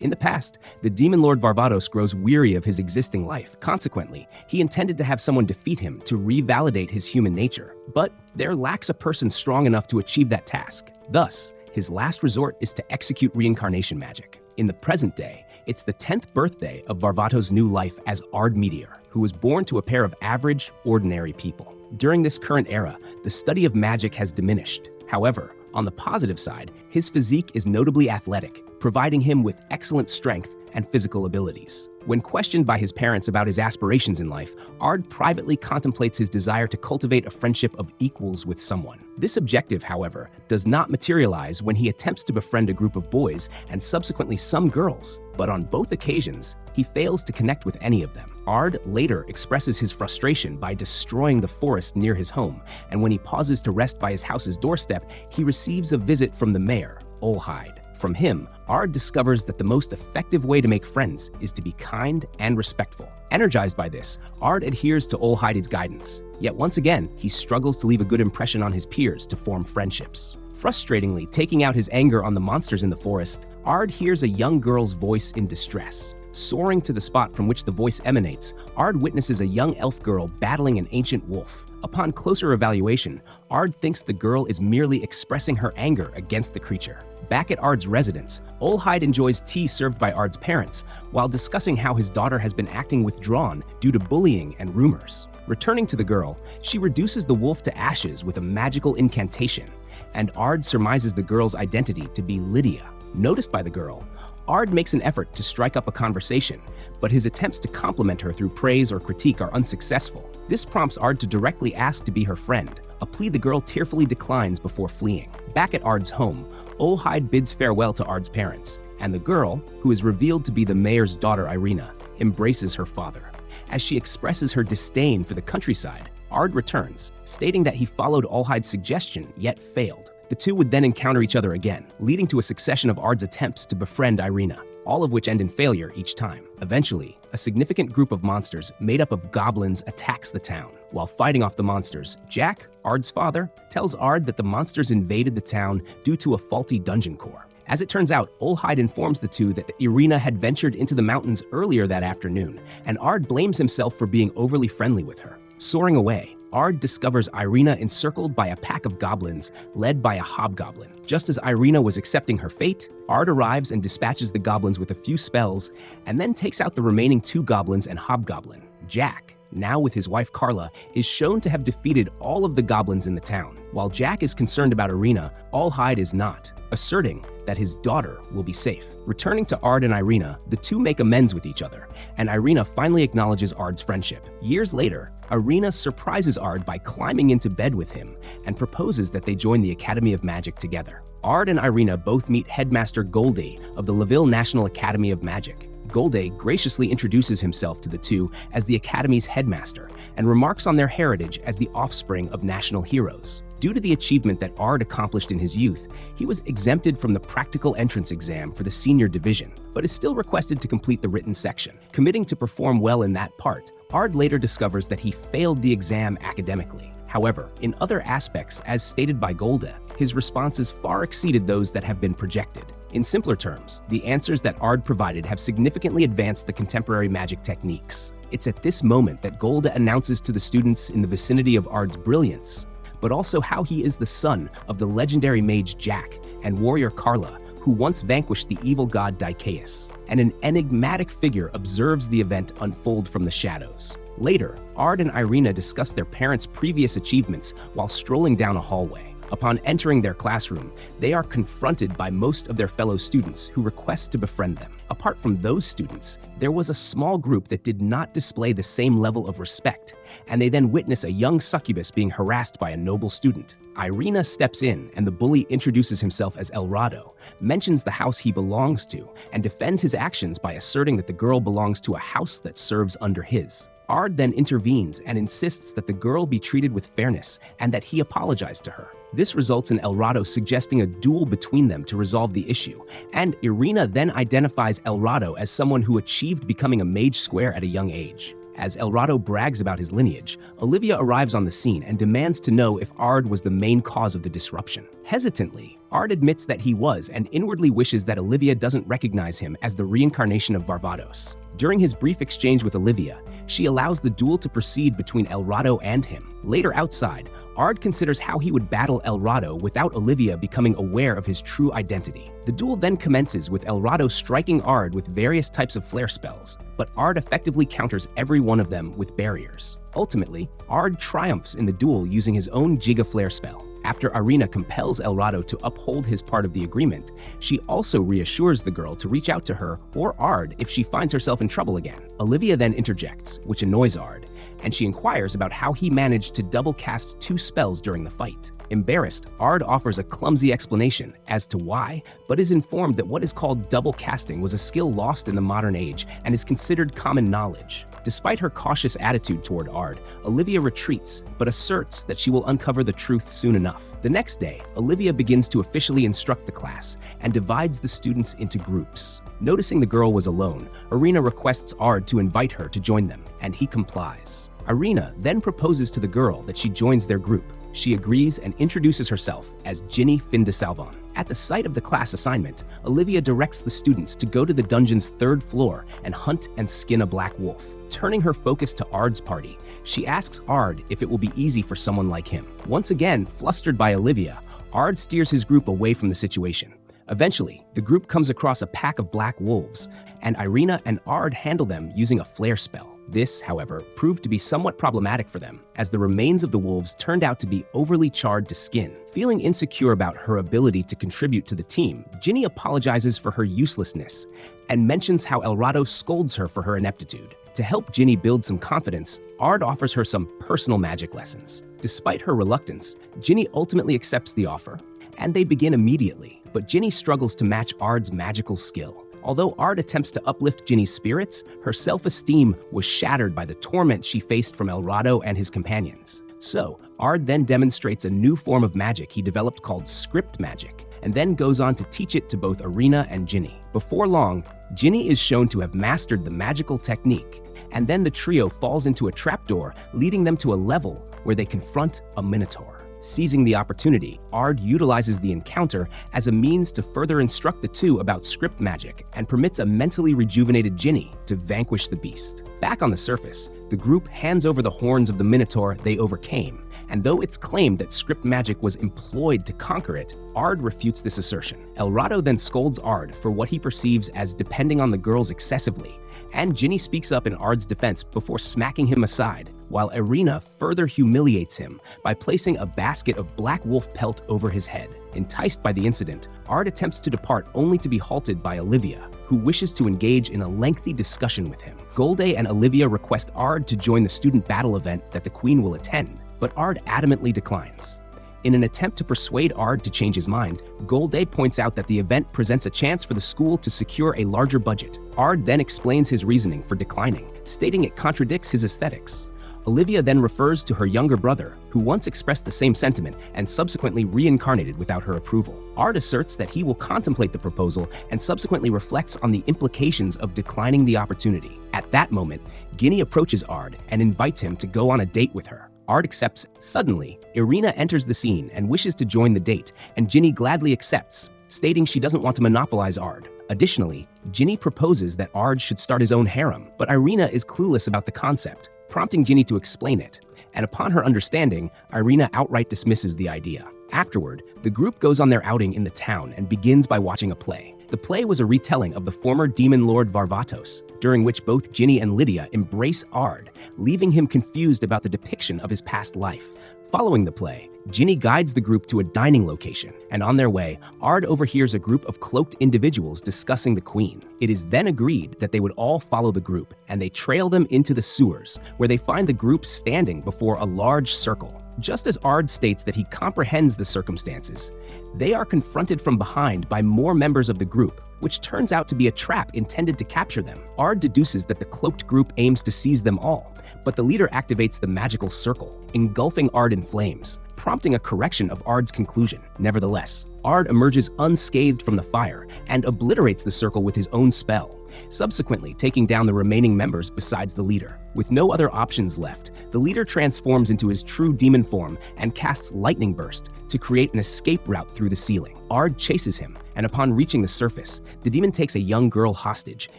In the past, the demon lord Varvatos grows weary of his existing life. Consequently, he intended to have someone defeat him to revalidate his human nature. But there lacks a person strong enough to achieve that task. Thus, his last resort is to execute reincarnation magic. In the present day, it's the 10th birthday of Varvatos' new life as Ard Meteor, who was born to a pair of average, ordinary people. During this current era, the study of magic has diminished. However, on the positive side, his physique is notably athletic, providing him with excellent strength and physical abilities. When questioned by his parents about his aspirations in life, Ard privately contemplates his desire to cultivate a friendship of equals with someone. This objective, however, does not materialize when he attempts to befriend a group of boys and subsequently some girls, but on both occasions, he fails to connect with any of them. Ard later expresses his frustration by destroying the forest near his home, and when he pauses to rest by his house's doorstep, he receives a visit from the mayor, Olhide. From him, Ard discovers that the most effective way to make friends is to be kind and respectful. Energized by this, Ard adheres to Olhide's guidance. Yet once again, he struggles to leave a good impression on his peers to form friendships. Frustratingly taking out his anger on the monsters in the forest, Ard hears a young girl's voice in distress. Soaring to the spot from which the voice emanates, Ard witnesses a young elf girl battling an ancient wolf. Upon closer evaluation, Ard thinks the girl is merely expressing her anger against the creature. Back at Ard's residence, Olhide enjoys tea served by Ard's parents while discussing how his daughter has been acting withdrawn due to bullying and rumors. Returning to the girl, she reduces the wolf to ashes with a magical incantation, and Ard surmises the girl's identity to be Lydia. Noticed by the girl, Ard makes an effort to strike up a conversation, but his attempts to compliment her through praise or critique are unsuccessful. This prompts Ard to directly ask to be her friend, a plea the girl tearfully declines before fleeing. Back at Ard's home, Olhide bids farewell to Ard's parents, and the girl, who is revealed to be the mayor's daughter Irina, embraces her father. As she expresses her disdain for the countryside, Ard returns, stating that he followed Olhide's suggestion yet failed. The two would then encounter each other again, leading to a succession of Ard's attempts to befriend Irina, all of which end in failure each time. Eventually, a significant group of monsters made up of goblins attacks the town. While fighting off the monsters, Jack, Ard's father, tells Ard that the monsters invaded the town due to a faulty dungeon core. As it turns out, Olhide informs the two that Irina had ventured into the mountains earlier that afternoon, and Ard blames himself for being overly friendly with her. Soaring away, Ard discovers Irina encircled by a pack of goblins led by a hobgoblin. Just as Irina was accepting her fate, Ard arrives and dispatches the goblins with a few spells, and then takes out the remaining two goblins and hobgoblin. Jack, now with his wife Carla, is shown to have defeated all of the goblins in the town. While Jack is concerned about Irina, Olhide is not, asserting that his daughter will be safe. Returning to Ard and Irina, the two make amends with each other, and Irina finally acknowledges Ard's friendship. Years later, Irina surprises Ard by climbing into bed with him and proposes that they join the Academy of Magic together. Ard and Irina both meet Headmaster Golde of the Laville National Academy of Magic. Golde graciously introduces himself to the two as the Academy's headmaster and remarks on their heritage as the offspring of national heroes. Due to the achievement that Ard accomplished in his youth, he was exempted from the practical entrance exam for the senior division, but is still requested to complete the written section. Committing to perform well in that part, Ard later discovers that he failed the exam academically. However, in other aspects, as stated by Golde, his responses far exceeded those that have been projected. In simpler terms, the answers that Ard provided have significantly advanced the contemporary magic techniques. It's at this moment that Golde announces to the students in the vicinity of Ard's brilliance, but also how he is the son of the legendary mage Jack and warrior Carla, who once vanquished the evil god Dikeus, and an enigmatic figure observes the event unfold from the shadows. Later, Ard and Irina discuss their parents' previous achievements while strolling down a hallway. Upon entering their classroom, they are confronted by most of their fellow students who request to befriend them. Apart from those students, there was a small group that did not display the same level of respect, and they then witness a young succubus being harassed by a noble student. Irina steps in, and the bully introduces himself as Elrado, mentions the house he belongs to, and defends his actions by asserting that the girl belongs to a house that serves under his. Ard then intervenes and insists that the girl be treated with fairness and that he apologize to her. This results in Elrado suggesting a duel between them to resolve the issue, and Irina then identifies Elrado as someone who achieved becoming a mage square at a young age. As Elrado brags about his lineage, Olivia arrives on the scene and demands to know if Ard was the main cause of the disruption. Hesitantly, Ard admits that he was and inwardly wishes that Olivia doesn't recognize him as the reincarnation of Varvatos. During his brief exchange with Olivia, she allows the duel to proceed between El Rado and him. Later outside, Ard considers how he would battle El Rado without Olivia becoming aware of his true identity. The duel then commences with El Rado striking Ard with various types of flare spells, but Ard effectively counters every one of them with barriers. Ultimately, Ard triumphs in the duel using his own Giga Flare spell. After Irina compels El Rado to uphold his part of the agreement, she also reassures the girl to reach out to her or Ard if she finds herself in trouble again. Olivia then interjects, which annoys Ard, and she inquires about how he managed to double cast 2 spells during the fight. Embarrassed, Ard offers a clumsy explanation as to why, but is informed that what is called double casting was a skill lost in the modern age and is considered common knowledge. Despite her cautious attitude toward Ard, Olivia retreats, but asserts that she will uncover the truth soon enough. The next day, Olivia begins to officially instruct the class and divides the students into groups. Noticing the girl was alone, Irina requests Ard to invite her to join them, and he complies. Irina then proposes to the girl that she joins their group. She agrees and introduces herself as Ginny Findesalvon. At the site of the class assignment, Olivia directs the students to go to the dungeon's 3rd floor and hunt and skin a black wolf. Turning her focus to Ard's party, she asks Ard if it will be easy for someone like him. Once again, flustered by Olivia, Ard steers his group away from the situation. Eventually, the group comes across a pack of black wolves, and Irina and Ard handle them using a flare spell. This, however, proved to be somewhat problematic for them, as the remains of the wolves turned out to be overly charred to skin. Feeling insecure about her ability to contribute to the team, Ginny apologizes for her uselessness and mentions how El Rado scolds her for her ineptitude. To help Ginny build some confidence, Ard offers her some personal magic lessons. Despite her reluctance, Ginny ultimately accepts the offer, and they begin immediately. But Ginny struggles to match Ard's magical skill. Although Ard attempts to uplift Ginny's spirits, her self-esteem was shattered by the torment she faced from El Rado and his companions. So, Ard then demonstrates a new form of magic he developed called script magic, and then goes on to teach it to both Irina and Ginny. Before long, Ginny is shown to have mastered the magical technique, and then the trio falls into a trapdoor, leading them to a level where they confront a minotaur. Seizing the opportunity, Ard utilizes the encounter as a means to further instruct the two about script magic and permits a mentally rejuvenated Ginny to vanquish the beast. Back on the surface, the group hands over the horns of the Minotaur they overcame, and though it's claimed that script magic was employed to conquer it, Ard refutes this assertion. El Rado then scolds Ard for what he perceives as depending on the girls excessively, and Ginny speaks up in Ard's defense before smacking him aside, while Irina further humiliates him by placing a basket of black wolf pelt over his head. Enticed by the incident, Ard attempts to depart only to be halted by Olivia, who wishes to engage in a lengthy discussion with him. Golde and Olivia request Ard to join the student battle event that the Queen will attend, but Ard adamantly declines. In an attempt to persuade Ard to change his mind, Golde points out that the event presents a chance for the school to secure a larger budget. Ard then explains his reasoning for declining, stating it contradicts his aesthetics. Olivia then refers to her younger brother, who once expressed the same sentiment and subsequently reincarnated without her approval. Ard asserts that he will contemplate the proposal and subsequently reflects on the implications of declining the opportunity. At that moment, Ginny approaches Ard and invites him to go on a date with her. Ard accepts. Suddenly, Irina enters the scene and wishes to join the date, and Ginny gladly accepts, stating she doesn't want to monopolize Ard. Additionally, Ginny proposes that Ard should start his own harem, but Irina is clueless about the concept, prompting Ginny to explain it, and upon her understanding, Irina outright dismisses the idea. Afterward, the group goes on their outing in the town and begins by watching a play. The play was a retelling of the former demon lord Varvatos, during which both Ginny and Lydia embrace Ard, leaving him confused about the depiction of his past life. Following the play, Ginny guides the group to a dining location, and on their way, Ard overhears a group of cloaked individuals discussing the Queen. It is then agreed that they would all follow the group, and they trail them into the sewers, where they find the group standing before a large circle. Just as Ard states that he comprehends the circumstances, they are confronted from behind by more members of the group, which turns out to be a trap intended to capture them. Ard deduces that the cloaked group aims to seize them all, but the leader activates the magical circle, engulfing Ard in flames, prompting a correction of Ard's conclusion. Nevertheless, Ard emerges unscathed from the fire and obliterates the circle with his own spell, subsequently taking down the remaining members besides the leader. With no other options left, the leader transforms into his true demon form and casts Lightning Burst to create an escape route through the ceiling. Ard chases him, and upon reaching the surface, the demon takes a young girl hostage,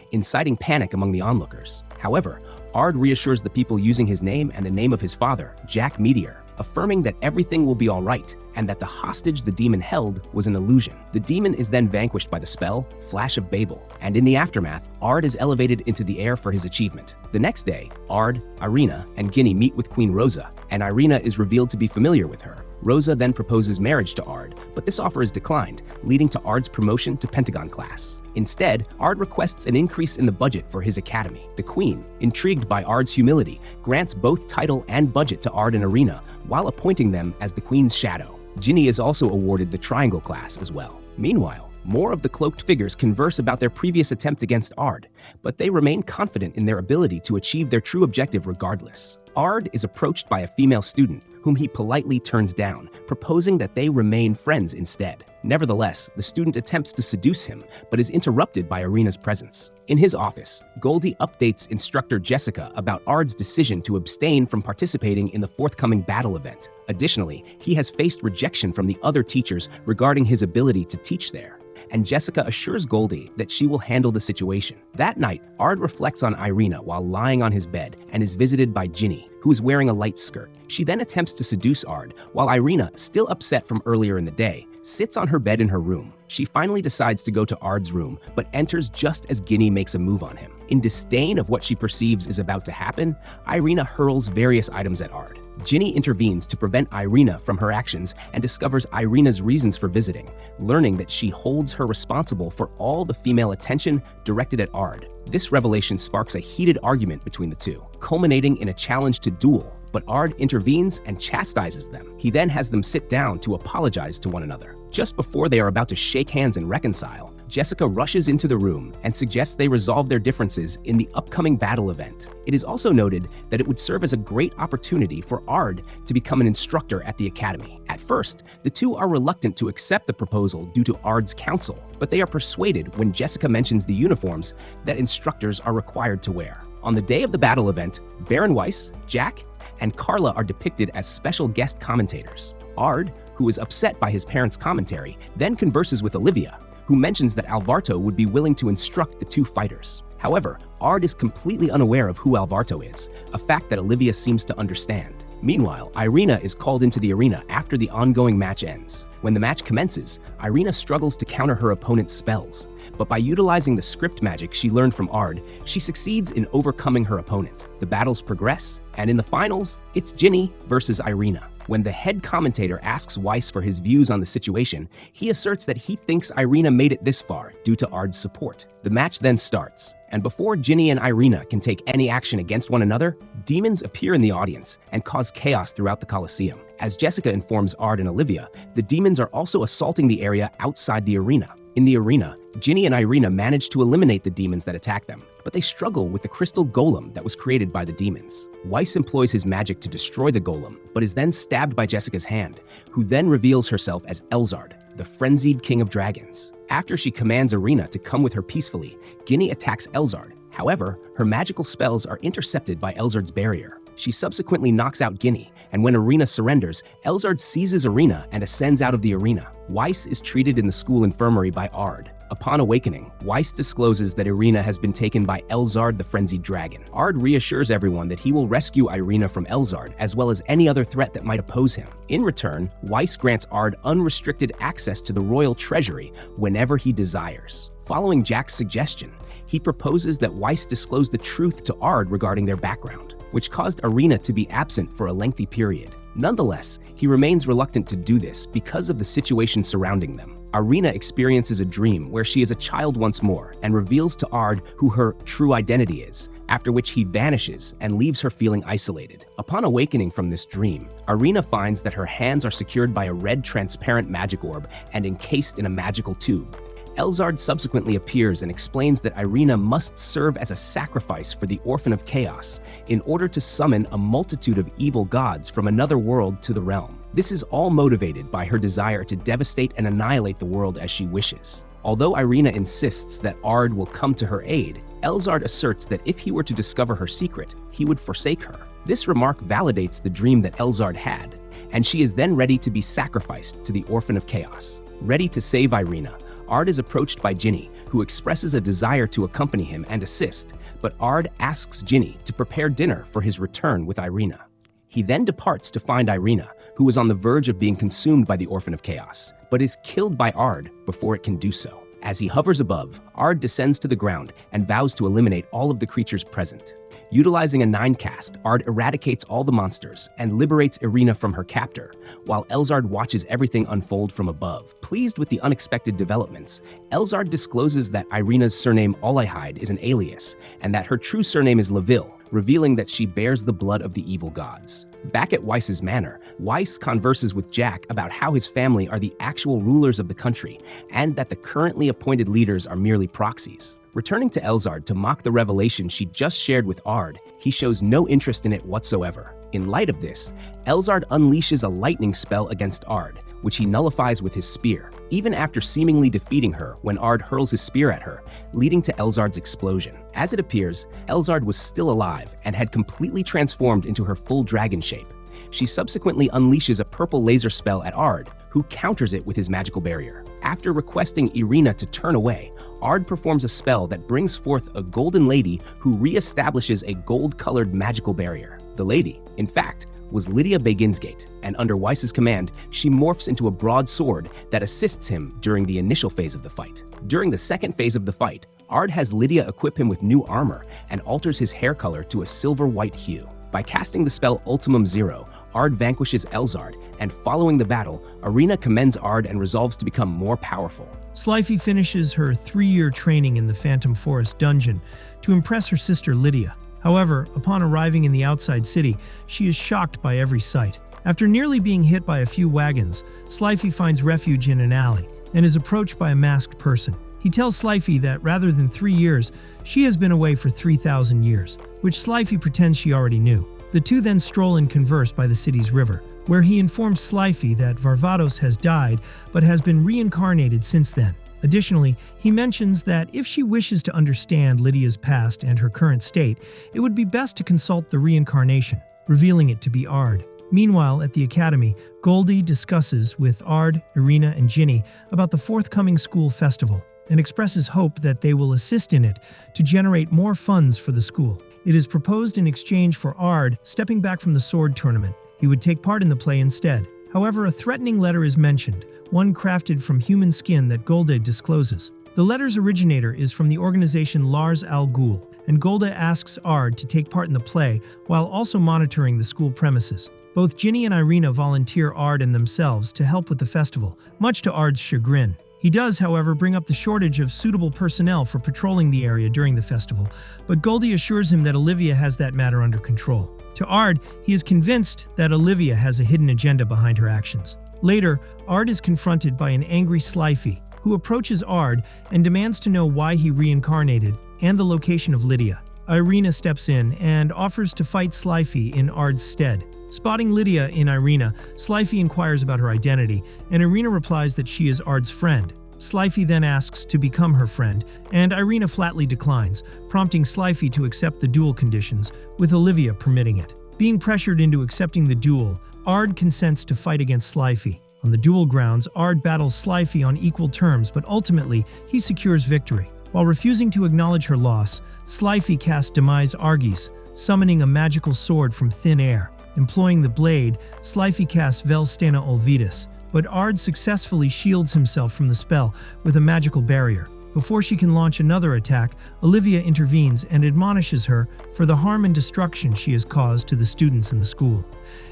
inciting panic among the onlookers. However, Ard reassures the people using his name and the name of his father, Jack Meteor, affirming that everything will be all right and that the hostage the demon held was an illusion. The demon is then vanquished by the spell, Flash of Babel, and in the aftermath, Ard is elevated into the air for his achievement. The next day, Ard, Irina, and Ginny meet with Queen Rosa, and Irina is revealed to be familiar with her. Rosa then proposes marriage to Ard, but this offer is declined, leading to Ard's promotion to Pentagon class. Instead, Ard requests an increase in the budget for his academy. The Queen, intrigued by Ard's humility, grants both title and budget to Ard and Irina, while appointing them as the Queen's shadow. Ginny is also awarded the Triangle class as well. Meanwhile, more of the cloaked figures converse about their previous attempt against Ard, but they remain confident in their ability to achieve their true objective regardless. Ard is approached by a female student, whom he politely turns down, proposing that they remain friends instead. Nevertheless, the student attempts to seduce him, but is interrupted by Irina's presence. In his office, Goldie updates instructor Jessica about Ard's decision to abstain from participating in the forthcoming battle event. Additionally, he has faced rejection from the other teachers regarding his ability to teach there, and Jessica assures Goldie that she will handle the situation. That night, Ard reflects on Irina while lying on his bed and is visited by Ginny, who is wearing a light skirt. She then attempts to seduce Ard, while Irina, still upset from earlier in the day, sits on her bed in her room. She finally decides to go to Ard's room, but enters just as Ginny makes a move on him. In disdain of what she perceives is about to happen, Irina hurls various items at Ard. Ginny intervenes to prevent Irina from her actions and discovers Irina's reasons for visiting, learning that she holds her responsible for all the female attention directed at Ard. This revelation sparks a heated argument between the two, culminating in a challenge to duel, but Ard intervenes and chastises them. He then has them sit down to apologize to one another. Just before they are about to shake hands and reconcile, Jessica rushes into the room and suggests they resolve their differences in the upcoming battle event. It is also noted that it would serve as a great opportunity for Ard to become an instructor at the academy. At first, the two are reluctant to accept the proposal due to Ard's counsel, but they are persuaded when Jessica mentions the uniforms that instructors are required to wear. On the day of the battle event, Baron Weiss, Jack, and Carla are depicted as special guest commentators. Ard, who is upset by his parents' commentary, then converses with Olivia, who mentions that Alvarto would be willing to instruct the two fighters. However, Ard is completely unaware of who Alvarto is, a fact that Olivia seems to understand. Meanwhile, Irina is called into the arena after the ongoing match ends. When the match commences, Irina struggles to counter her opponent's spells, but by utilizing the script magic she learned from Ard, she succeeds in overcoming her opponent. The battles progress, and in the finals, it's Ginny versus Irina. When the head commentator asks Weiss for his views on the situation, he asserts that he thinks Irina made it this far due to Ard's support. The match then starts, and before Ginny and Irina can take any action against one another, demons appear in the audience and cause chaos throughout the Colosseum. As Jessica informs Ard and Olivia, the demons are also assaulting the area outside the arena. In the arena, Ginny and Irina manage to eliminate the demons that attack them, but they struggle with the crystal golem that was created by the demons. Weiss employs his magic to destroy the golem, but is then stabbed by Jessica's hand, who then reveals herself as Elzard, the frenzied king of dragons. After she commands Irina to come with her peacefully, Ginny attacks Elzard. However, her magical spells are intercepted by Elzard's barrier. She subsequently knocks out Ginny, and when Irina surrenders, Elzard seizes Irina and ascends out of the arena. Weiss is treated in the school infirmary by Ard. Upon awakening, Weiss discloses that Irina has been taken by Elzard the Frenzied Dragon. Ard reassures everyone that he will rescue Irina from Elzard, as well as any other threat that might oppose him. In return, Weiss grants Ard unrestricted access to the royal treasury whenever he desires. Following Jack's suggestion, he proposes that Weiss disclose the truth to Ard regarding their background, which caused Irina to be absent for a lengthy period. Nonetheless, he remains reluctant to do this because of the situation surrounding them. Irina experiences a dream where she is a child once more and reveals to Ard who her true identity is, after which he vanishes and leaves her feeling isolated. Upon awakening from this dream, Irina finds that her hands are secured by a red transparent magic orb and encased in a magical tube. Elzard subsequently appears and explains that Irina must serve as a sacrifice for the Orphan of Chaos in order to summon a multitude of evil gods from another world to the realm. This is all motivated by her desire to devastate and annihilate the world as she wishes. Although Irina insists that Ard will come to her aid, Elzard asserts that if he were to discover her secret, he would forsake her. This remark validates the dream that Elzard had, and she is then ready to be sacrificed to the Orphan of Chaos. Ready to save Irina, Ard is approached by Ginny, who expresses a desire to accompany him and assist, but Ard asks Ginny to prepare dinner for his return with Irina. He then departs to find Irina, who is on the verge of being consumed by the Orphan of Chaos, but is killed by Ard before it can do so. As he hovers above, Ard descends to the ground and vows to eliminate all of the creatures present. Utilizing a 9 cast, Ard eradicates all the monsters and liberates Irina from her captor, while Elzard watches everything unfold from above. Pleased with the unexpected developments, Elzard discloses that Irina's surname Olihide is an alias, and that her true surname is Leville, revealing that she bears the blood of the evil gods. Back at Weiss's manor, Weiss converses with Jack about how his family are the actual rulers of the country, and that the currently appointed leaders are merely proxies. Returning to Elzard to mock the revelation she just shared with Ard, he shows no interest in it whatsoever. In light of this, Elzard unleashes a lightning spell against Ard, which he nullifies with his spear, even after seemingly defeating her when Ard hurls his spear at her, leading to Elzard's explosion. As it appears, Elzard was still alive and had completely transformed into her full dragon shape. She subsequently unleashes a purple laser spell at Ard, who counters it with his magical barrier. After requesting Irina to turn away, Ard performs a spell that brings forth a golden lady who re-establishes a gold-colored magical barrier. The lady, in fact, was Lydia Baginsgate, and under Weiss's command, she morphs into a broadsword that assists him during the initial phase of the fight. During the second phase of the fight, Ard has Lydia equip him with new armor and alters his hair color to a silver-white hue. By casting the spell Ultimum Zero, Ard vanquishes Elzard, and following the battle, Irina commends Ard and resolves to become more powerful. Slife finishes her 3-year training in the Phantom Forest dungeon to impress her sister Lydia. However, upon arriving in the outside city, she is shocked by every sight. After nearly being hit by a few wagons, Slife finds refuge in an alley and is approached by a masked person. He tells Slife that rather than 3 years, she has been away for 3,000 years, which Slife pretends she already knew. The two then stroll and converse by the city's river, where he informs Slife that Varvatos has died but has been reincarnated since then. Additionally, he mentions that if she wishes to understand Lydia's past and her current state, it would be best to consult the reincarnation, revealing it to be Ard. Meanwhile, at the academy, Goldie discusses with Ard, Irina, and Ginny about the forthcoming school festival and expresses hope that they will assist in it to generate more funds for the school. It is proposed in exchange for Ard stepping back from the sword tournament. He would take part in the play instead. However, a threatening letter is mentioned, one crafted from human skin that Goldie discloses. The letter's originator is from the organization Lars Al Ghul, and Goldie asks Ard to take part in the play while also monitoring the school premises. Both Ginny and Irina volunteer Ard and themselves to help with the festival, much to Ard's chagrin. He does, however, bring up the shortage of suitable personnel for patrolling the area during the festival, but Goldie assures him that Olivia has that matter under control. To Ard, he is convinced that Olivia has a hidden agenda behind her actions. Later, Ard is confronted by an angry Slife, who approaches Ard and demands to know why he reincarnated and the location of Lydia. Irina steps in and offers to fight Slife in Ard's stead. Spotting Lydia in Irina, Slife inquires about her identity, and Irina replies that she is Ard's friend. Slife then asks to become her friend, and Irina flatly declines, prompting Slife to accept the duel conditions, with Olivia permitting it. Being pressured into accepting the duel, Ard consents to fight against Slife. On the duel grounds, Ard battles Slife on equal terms, but ultimately, he secures victory. While refusing to acknowledge her loss, Slife casts Demise Argis, summoning a magical sword from thin air. Employing the blade, Slife casts Vel Stena Olvidus, but Ard successfully shields himself from the spell with a magical barrier. Before she can launch another attack, Olivia intervenes and admonishes her for the harm and destruction she has caused to the students in the school.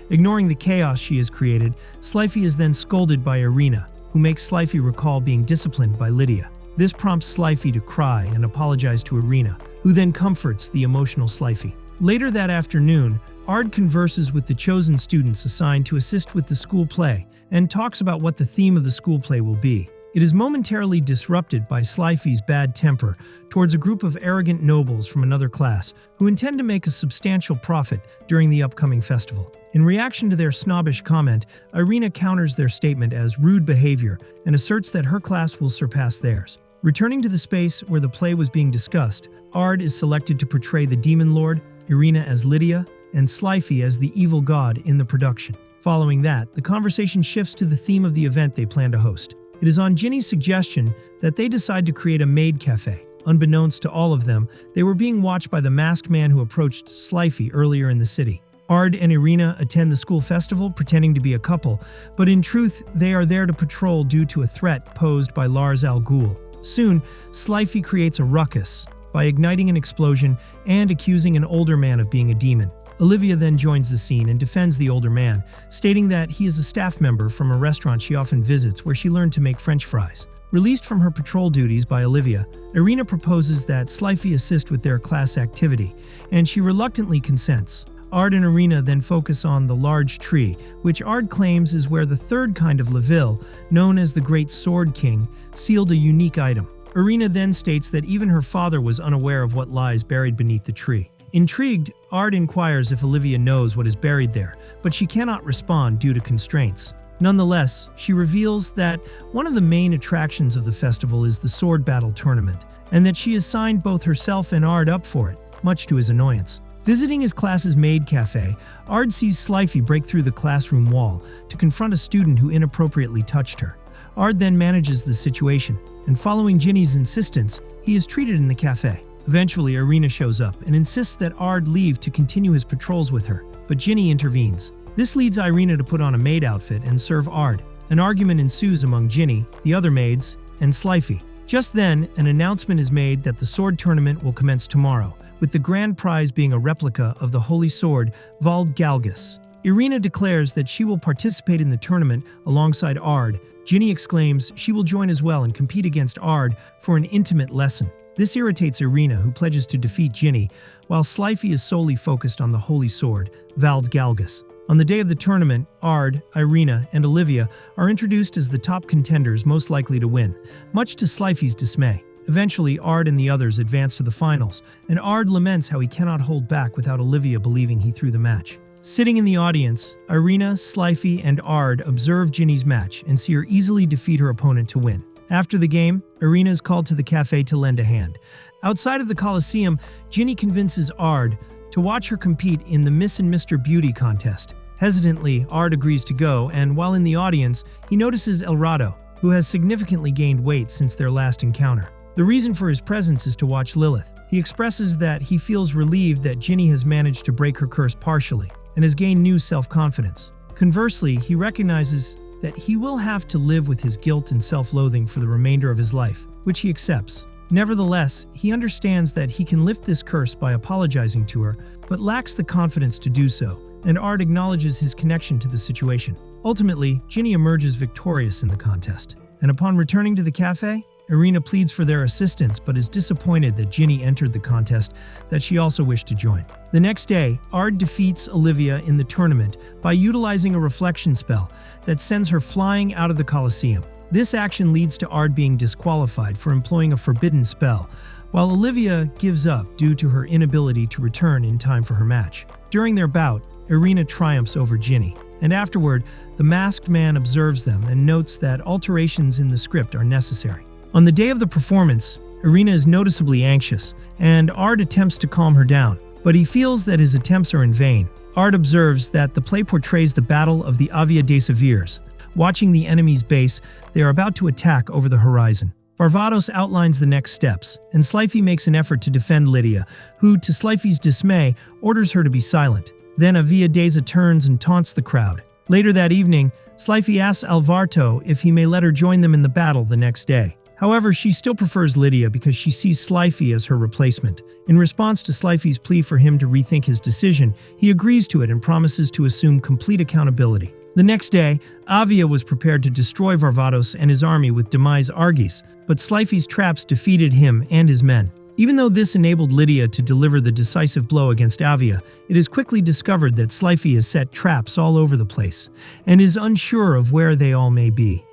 Ignoring the chaos she has created, Slife is then scolded by Irina, who makes Slife recall being disciplined by Lydia. This prompts Slife to cry and apologize to Irina, who then comforts the emotional Slife. Later that afternoon, Ard converses with the chosen students assigned to assist with the school play and talks about what the theme of the school play will be. It is momentarily disrupted by Slifer's bad temper towards a group of arrogant nobles from another class who intend to make a substantial profit during the upcoming festival. In reaction to their snobbish comment, Irina counters their statement as rude behavior and asserts that her class will surpass theirs. Returning to the space where the play was being discussed, Ard is selected to portray the Demon Lord, Irina as Lydia, and Slifer as the evil god in the production. Following that, the conversation shifts to the theme of the event they plan to host. It is on Ginny's suggestion that they decide to create a maid cafe. Unbeknownst to all of them, they were being watched by the masked man who approached Slifer earlier in the city. Ard and Irina attend the school festival pretending to be a couple, but in truth, they are there to patrol due to a threat posed by Lars Al Ghul. Soon, Slifer creates a ruckus by igniting an explosion and accusing an older man of being a demon. Olivia then joins the scene and defends the older man, stating that he is a staff member from a restaurant she often visits where she learned to make French fries. Released from her patrol duties by Olivia, Irina proposes that Slifer assist with their class activity, and she reluctantly consents. Ard and Irina then focus on the large tree, which Ard claims is where the third kind of Leville, known as the Great Sword King, sealed a unique item. Irina then states that even her father was unaware of what lies buried beneath the tree. Intrigued, Ard inquires if Olivia knows what is buried there, but she cannot respond due to constraints. Nonetheless, she reveals that one of the main attractions of the festival is the sword battle tournament, and that she has signed both herself and Ard up for it, much to his annoyance. Visiting his class's maid cafe, Ard sees Slifer break through the classroom wall to confront a student who inappropriately touched her. Ard then manages the situation, and following Ginny's insistence, he is treated in the cafe. Eventually, Irina shows up and insists that Ard leave to continue his patrols with her, but Ginny intervenes. This leads Irina to put on a maid outfit and serve Ard. An argument ensues among Ginny, the other maids, and Slifer. Just then, an announcement is made that the sword tournament will commence tomorrow, with the grand prize being a replica of the holy sword Vald Galgus. Irina declares that she will participate in the tournament alongside Ard. Ginny exclaims she will join as well and compete against Ard for an intimate lesson. This irritates Irina, who pledges to defeat Ginny, while Slifer is solely focused on the holy sword, Vald Galgus. On the day of the tournament, Ard, Irina, and Olivia are introduced as the top contenders most likely to win, much to Slifer's dismay. Eventually, Ard and the others advance to the finals, and Ard laments how he cannot hold back without Olivia believing he threw the match. Sitting in the audience, Irina, Slifer, and Ard observe Ginny's match and see her easily defeat her opponent to win. After the game, Irina is called to the cafe to lend a hand. Outside of the Colosseum, Ginny convinces Ard to watch her compete in the Miss and Mr. Beauty contest. Hesitantly, Ard agrees to go, and while in the audience, he notices Elrado, who has significantly gained weight since their last encounter. The reason for his presence is to watch Lilith. He expresses that he feels relieved that Ginny has managed to break her curse partially and has gained new self-confidence. Conversely, he recognizes that he will have to live with his guilt and self-loathing for the remainder of his life, which he accepts. Nevertheless, he understands that he can lift this curse by apologizing to her, but lacks the confidence to do so, and Ard acknowledges his connection to the situation. Ultimately, Ginny emerges victorious in the contest, and upon returning to the cafe, Irina pleads for their assistance but is disappointed that Ginny entered the contest that she also wished to join. The next day, Ard defeats Olivia in the tournament by utilizing a reflection spell that sends her flying out of the Colosseum. This action leads to Ard being disqualified for employing a forbidden spell, while Olivia gives up due to her inability to return in time for her match. During their bout, Irina triumphs over Ginny, and afterward, the masked man observes them and notes that alterations in the script are necessary. On the day of the performance, Irina is noticeably anxious, and Ard attempts to calm her down, but he feels that his attempts are in vain. Ard observes that the play portrays the Battle of the Avia des Savirs. Watching the enemy's base, they are about to attack over the horizon. Varvatos outlines the next steps, and Slifer makes an effort to defend Lydia, who, to Slifer's dismay, orders her to be silent. Then Avia Deza turns and taunts the crowd. Later that evening, Slifer asks Alvarto if he may let her join them in the battle the next day. However, she still prefers Lydia because she sees Slifer as her replacement. In response to Slifer's plea for him to rethink his decision, he agrees to it and promises to assume complete accountability. The next day, Avia was prepared to destroy Varvatos and his army with Demise Argis, but Slifer's traps defeated him and his men. Even though this enabled Lydia to deliver the decisive blow against Avia, it is quickly discovered that Slifer has set traps all over the place and is unsure of where they all may be.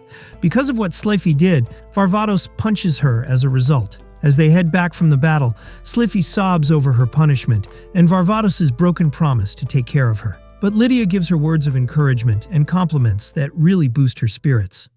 Because of what Sliffy did, Varvatos punches her as a result. As they head back from the battle, Sliffy sobs over her punishment and Varvatos' broken promise to take care of her. But Lydia gives her words of encouragement and compliments that really boost her spirits.